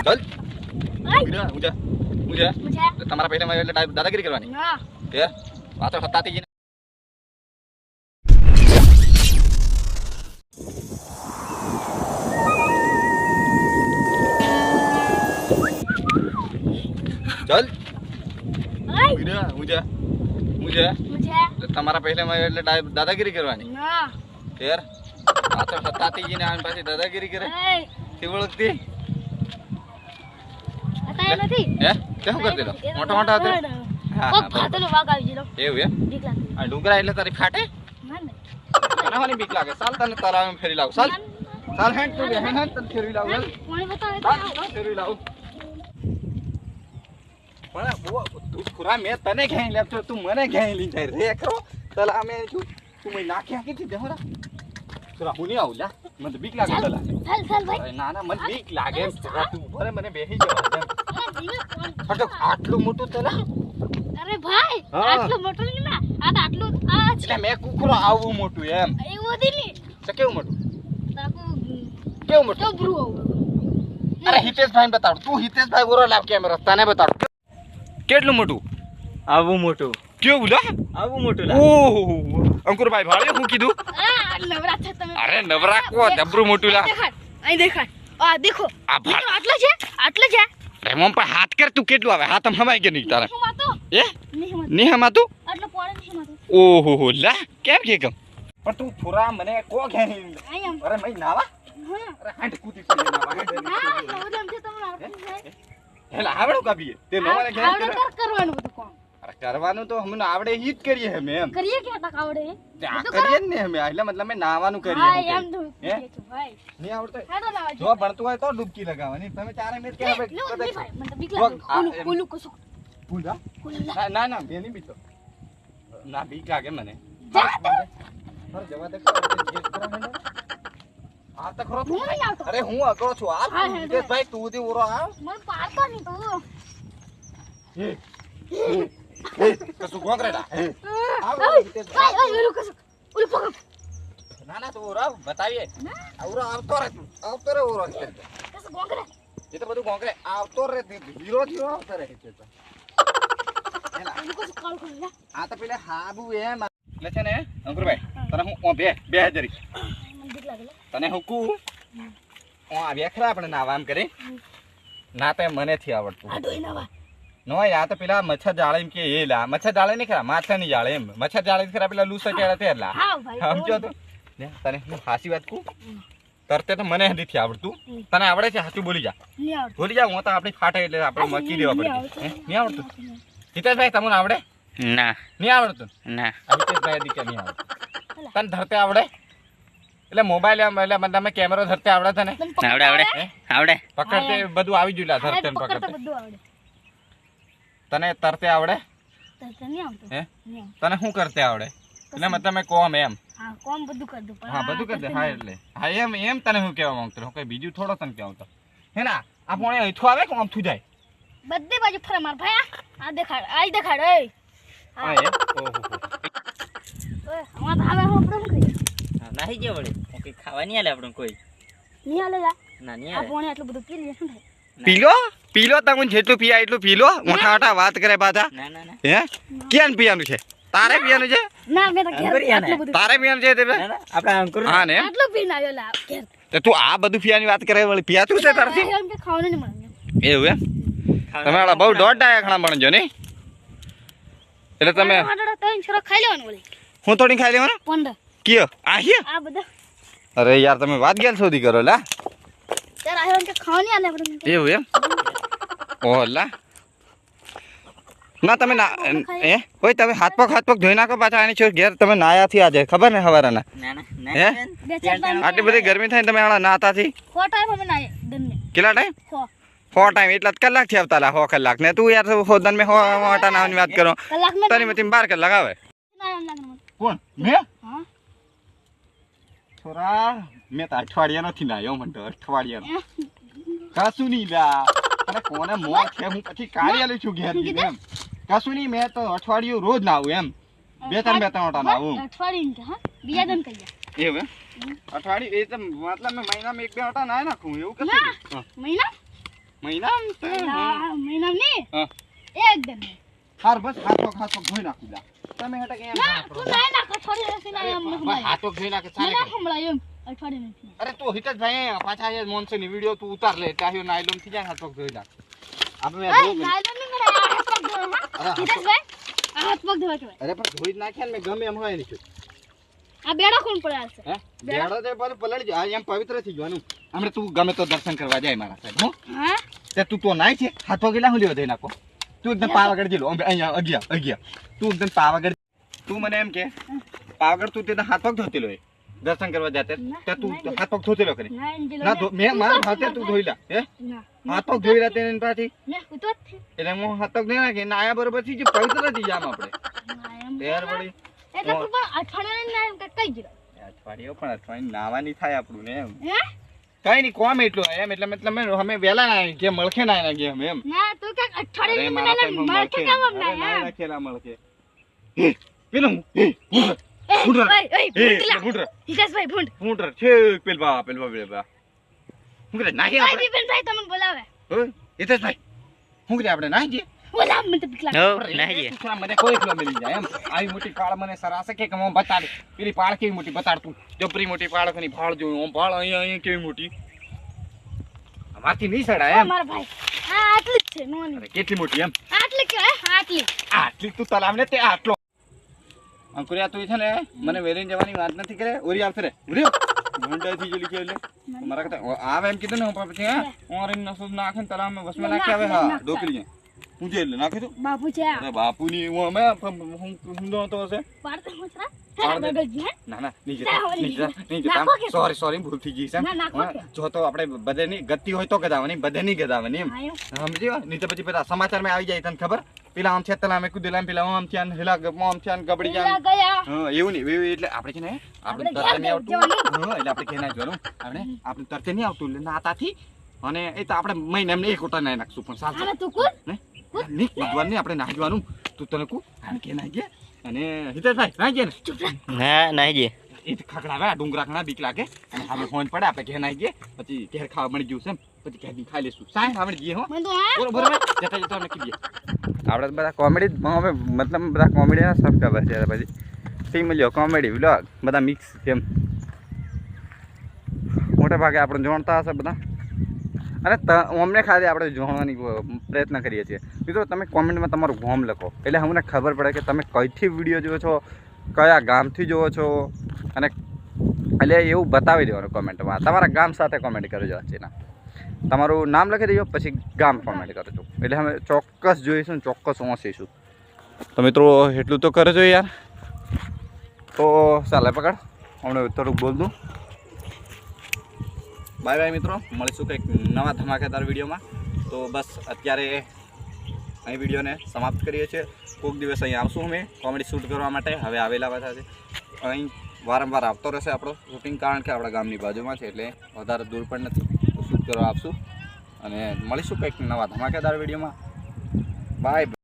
चल मुझे मुझे तुम्हारा पहले मैं दादागिरी करवानी यार बात तो बताती जी चल मुझे मुझे मुझे तुम्हारा पहले मैं दादागिरी करवानी यार बात तो बताती जी ने पास दादागिरी करे ती ओळखती શું કરતી લો મોટા મોટા હતો હા ફાટલો વાગ આવી ગયો એવું એમ બીક લાગે આ ડુંગરા એટલે તારી ફાટે મને મને બીક લાગે ચાલ તને તળાવમાં ફેરી લાવ ચાલ ચાલ હેડ તું હેડ તને ફેરી લાવ કોણે બતાવે ફેરી લાવ પણ તું ખુરા મે તને ઘેઈ લેતો તું મને ઘેઈ લઈ જાય રે કરો તળાવમાં તું મે નાખ્યા કે દેહરા તોરા હું નહીં આવું લા મને તો બીક લાગે તલા ચાલ ચાલ ભાઈ ના ના મને બીક લાગે તું ભરે મને બેહી જવા દે ફટક આટલું મોટું તલા અરે ભાઈ આટલું મોટું નહીં ના આ તો આટલું આ છે એટલે મે કુકરો આવું મોટું એમ એવું હતી ની તો કેવું મોટું તાકુ કેવું મોટું ડબરું આવું અરે હિતેશભાઈ બતાડ તું હિતેશભાઈ ઓરો લાવ કેમેરા તને બતાડ કેટલું મોટું આવું મોટું કેવું લા આવું મોટું લા ઓહો અંકુરભાઈ ભાળ્યો હું કીધું નવરા છે તમે અરે નવરા કો ડબરું મોટું લા અહીં દેખાડ આ દેખો આ ભાઈ આટલો છે રેમોન પર હાથ કર તું કેટલું આવે હાથ હમાઈ કે નહીં તારે હું માતો એ નહીં હમાતું આટલો પોળે નહીં માતો ઓહો લા કેમ કે કમ પણ તું થોરા મને કો ઘેની અરે મઈ નાવા હા અરે હાંડ કૂદી પડી નાવા હા નવદમ છે તમને આવડતું છે હેલા આવડો કાબીએ તે નવાને ઘેર આવડે કરવાનું બધું કોણ અરે કરવાનું તો હમને આવડે ઈ જ કરીએ હમે એમ કરીએ કે તક આવડે આ કરીએ ને હમે એટલે મતલબ મે નાવાનું કરીએ હા એમ તો ભાઈ નહીં આવડતો હેડો લાવા જો ભણતું હોય તો ડૂબકી લગાવવાની તમે 4 મિનિટ કે હવે ભાઈ મને તો બીક લાગે કોલું કશું પૂજા ના ના બે નહીં બીતો ના બીક લાગે મને અરે જવા દે આ તો ખરો હું નહીં આવતો અરે હું અગો છું આ ભાઈ તું દી ઓરો આવ મને પાડતો નહીં તું કશું ગોંગરેડા આવ ભાઈ ઓલું કશું ઓલું પકડ ના ના તું ઓરો બતાવીએ ઓરો આવતો રે ઓરો કશું ગોંગરે એ તો બધું ગોંગરે આવતો રે ધીરો ધીરો આવતો રહે છે તો ઓલું કશું કાળ કરી લે આ તો પેલે હાબુ એમ એટલે છે ને અંકુરભાઈ તને હું બે હજારી મને બીક લાગે તને હું કું આ વેખરા આપણે નાવા એમ કરી ના તે મને થી આવડતું આ ડોઈ નવા નો યા તો પેલા મચ્છર જાળે એમ કે એ લા મચ્છર જાળે નહીં ખરા માછા ની જાળે એમ મચ્છર જાળે ખરા પેલા લૂસા કેળા તે લા હા ભાઈ સમજો તો તને હું હાસી વાત કું તરતે તો મને નથી આવડતું તને આવડે છે હાચું બોલી જા નહીં આવડતું બોલી જા હું તો આપણી ફાટે એટલે આપણે મકી દેવા પડે નહીં આવડતું હિતેશભાઈ તમને આવડે ના નહીં આવડતું ના હિતેશભાઈ દીકે નહીં આવડતું તને ધરતે આવડે એટલે મોબાઈલ એટલે તમે કેમેરો ધરતે આવડે તને આવડે આવડે આવડે પકડતે બધું આવી ગયું લા ધરતે પકડતા પકડતે બધું આવડે તને તરતે આવડે તને નહીં આવડતું હે નહીં તને શું કરતે આવડે એટલે મેં તમે કોમ એમ હા કોમ બધું કરી દઉં પણ હા બધું કરી દે હા એટલે હા એમ તને હું કહેવા માંગતો હું કઈ બીજું થોડો તને કહેવું તો હે ના આ પોણે અહીંથી આવે કે આમ થું જાય બધી બાજુ ફરે માર ભાઈ આ દેખાડ આ દેખાડ એ હા એમ ઓહો ઓય અમાર ભાવે હું આપણે શું કરીએ નાહી જે વળે ઓકે ખાવા નહીં આલે આપણને કોઈ નહીં આલે જા ના નહીં આ આલે પોણે આટલું બધું પી લે શું થાય પીલો તમે જેટલું પીયા એટલું પીલો મોટા મોટા વાત કરે પાછા ના ના ના હે ક્યાં પીવાનું છે તારે પીવાનું છે ના મેં તો ઘેર અંકુરિયા ને. આટલું બધું તારે પીવાનું છે તે ના ના આપણે અંકુર હા ને આટલું પીને આવ્યો લા ઘેર તો તું આ બધું પીવાની વાત કરે વળી પીયાતું છે તારથી એમ કે ખાવાનું નહીં મળે એવું એમ તમે આલા બહુ દોઢ ડાયા ખણા બનજો ને એટલે તમે હાડડા ત્રણ છોરા ખાઈ લેવાનું બોલે હું થોડી ખાઈ લેવાનું 15 કયો આહ્ય આ બધા અરે યાર તમે વાત ગેલ શોધી કરો લા ત્યારે આવ્યો એમ કે ખાવાની આલે આપણે એવું એમ ઓલા ના તમે ના એ હોય તમે હાથ પગ ધોઈ નાખો પાછા આની છો ઘેર તમે નાયાથી આજે ખબર ને હવારાના ના ના હે? ના બે ચાર ટાઈમ આટલી બધી ગરમી થાય ને તમે આળા નાતાથી ફો ટાઈમ અમે નાય દનને કેટલા ટાઈમ ફો 4 ટાઈમ એટલા કલાક થી આવતા લા 6 કલાક ને તું યાર હોદન મે હોટા નાવાની વાત કરો કલાક મે તને મતી 12 કલાક આવે ના એમ લાગે મને કોણ મે હા છોરા મે તો અઠવાડિયા નથી નાયો મન તો અઠવાડિયા કાસુ ની લા તને કોને મોં છે હું પછી કાઢી આલું છું ઘેર થી એમ કાસુ ની મે તો અઠવાડિયું રોજ નાવું એમ બે ત્રણ ઓટા નાવું અઠવાડિયું કે હા બીજા દન કહીયા એવું એમ અઠવાડિયું એ તો મતલબ મે મહિનામાં એક બે ઓટા નાય નાખું એવું કે ના મહિના મહિના ની હા. એકદમ હાર બસ હાથો ધોઈ નાખી લા તમે હટા કે એમ ના તું ના ના અઠવાડિયે નથી ના એમ સંભળાય હાથો ધોઈ નાખે ચાલે ના સંભળાય એમ અઠવાડિયે નથી અરે તો હિતેશભાઈ પાછા એ મોનસન ની વિડિયો તું ઉતાર લે ચાહ્યો નાયલોન થી જાય હાથો ધોઈ નાખ આપણે એ નાયલોન ની મને હાથ પગ ધોવા અરે, હિતેશભાઈ આ હાથ પગ ધોવા કેવાય અરે પણ ધોઈ જ નાખ્યા ને મેં ગમે એમ હોય નહીં આ બેડા કોણ પડ્યા છે હે બેડો તે પર પલળી જાય એમ પવિત્ર થઈ જવાનું હમણે તું ગમે તો દર્શન કરવા જાય મારા સાહેબ હો હા તે તું તો નાય છે હાથો ગેલા હું લેવા દઈ નાખો તું એકદમ પાવાગઢ જેલો અહીંયા અગિયા તું એકદમ પાવાગઢ તું મને એમ કે પાવાગઢ તું તે હાથ પગ ધોતેલો હોય દર્શન કરવા જાતે તે તું હાથ પગ ધોતેલો કરે ના એન્જલો ના મેં મારા હાથે તું ધોઈ લા હે ના હાથ પગ ધોઈ લા તેને પાછી ને ઉતો જ છે એટલે હું હાથ પગ નહીં નાખે નાયા બરોબર થી જે પવિત્ર થઈ જામ આપણે ના એમ તેર વળી એટલે તું પણ અઠવાડિયે ના એમ કઈ ગયો અઠવાડિયો પણ અઠવાડિયે નાવાની થાય આપણું ને એમ હે કઈ નહીં કોમ એટલું એમ એટલે મતલબ અમે વેલા ના કે મળખે ના ગયા અમે એમ ના તું કે અરે અઠવાડિયે મારા મને સાહેબ મળકે કામ અરે ના ના એમ રાખેલા મળખે પેલું ઓય ઓય એ ભૂંડ હિતેશભાઈ ભૂંડ મોટર છે પેલવા હું કરે નાખી ભાઈ આપણે બિપિનભાઈ તમને બોલાવે ઓય હિતેશભાઈ હું કરે આપણે નાખી બોલાવ મને તો બીક લાગે હો નાહી જે મને કોઈ એકલો મિલી જાય એમ આવી મોટી પાળ મને સરાસે કે હું બતાડ પેલી પાળ કેવી મોટી બતાડ તું જબરી મોટી પાળ કની ભાળ જોયું ઓમ ભાળ અહીંયા કેવી મોટી અમારથી નહીં સડાય એમ મારા ભાઈ આ આટલી જ છે નોની અરે કેટલી મોટી એમ આટલી કેવાય આટલી આટલી તું તલાવને તે આટલો અંકુરિયા તું છે ને મને વેરીને જવાની વાત નથી કરે ઓરી આવશે રે ઉર્યો ઘંટાથી જેલી કે એટલે મારા કતા આવે એમ કીધું ને હું પછી હા ઓરીન નસો નાખે ને તલાવમાં વસમાં નાખી આવે હા ડોકરી હું જે એટલે નાખી દઉં બાપુ છે અરે બાપુની હું અમે હું તો હશે પાડતો મસરા પાડ દે. બગલજી હે ના નહીં ના, જતા નાખો કે? સોરી ભૂલ થઈ ગઈ છે ના, નાખો કે? જો તો આપણે બધે ની ગતિ હોય તો ગદાવાની બધે નહીં ગદાવાની એમ આયો સમજ્યો નહીં તો પછી પેલા સમાચારમાં આવી જાય તને ખબર પેલા આમ છે તલા મેં કુદેલા પેલા આમ થયા ને હિલા આમ થયા ને ગબડી પેલા ગયા ગયા હા એવું નહીં એવું એટલે આપણે છે ને આપણે આપણે તરતે નહીં ઘેર આવતું હા એટલે આપણે ઘેર ના જવાનું આપણે તરતે નહીં આવતું એટલે નાતાથી અને એ તો આપણે મહિને એમને એક ઓટા નાઈ નાખશું પણ સાચું આને તું કુદ નહીં કૂદવાનું નહીં આપણે નાહી જવાનું તું તને કુ આપણે કે નાહી ગયા અને હિતેશભાઈ નાહી ગયા ને ચૂપ રહે ના નાહી જે એ ખખડાવે ડુંગરા ખણા બીક લાગે અને હવે ફોન પડે આપણે ઘેર નાહી ગયા પછી ઘેર ખાવા મળી ગયું છે એમ પછી ઘેર ખાઈ લેશું સાહેબ આપણે જઈએ હો મને તો આ બરોબર જતા જતા નક્કી દઈએ આપણે બધા કોમેડી હવે મતલબ બધા કોમેડીના સબસ્ક્રાઈબર છે પછી ટીમ લ્યો કોમેડી વ્લોગ બધા મિક્સ એમ મોટા ભાગે આપણે જોણતા હશે બધા અને અમને ખાલી આપણે જોણવાની પ્રયત્ન કરીએ છીએ મિત્રો તમે કોમેન્ટમાં તમારું ગામ લખો એટલે અમને ખબર પડે કે તમે કઈથી વિડીયો જુઓ છો કયા ગામથી જુઓ છો અને એટલે એવું બતાવી દેવાનું કોમેન્ટમાં તમારા ગામ સાથે કોમેન્ટ કરજો છે તમારું નામ લખી દેજો પછી ગામ કોમેન્ટ કરજો એટલે અમે ચોક્કસ જોઈશું ચોક્કસ વાંચીશું તો મિત્રો એટલું તો કરજો યાર તો ચાલે પકડ હમણાં થોડુંક બોલ દઉં બાય બાય મિત્રો મળીશું કંઈક નવા ધમાકેદાર વિડીયોમાં તો બસ અત્યારે અહીં વિડીયોને સમાપ્ત કરીએ છીએ કોઈક દિવસ અહીં આવશું અમે કોમેડી શૂટ કરવા માટે હવે આવેલા બધા છે અહીં વારંવાર આવતો રહેશે આપણો શૂટિંગ કારણ કે આપણા ગામની બાજુમાં છે એટલે વધારે દૂર પણ નથી તો શૂટ કરવા આપશું અને મળીશું કંઈક નવા ધમાકેદાર વિડીયોમાં બાય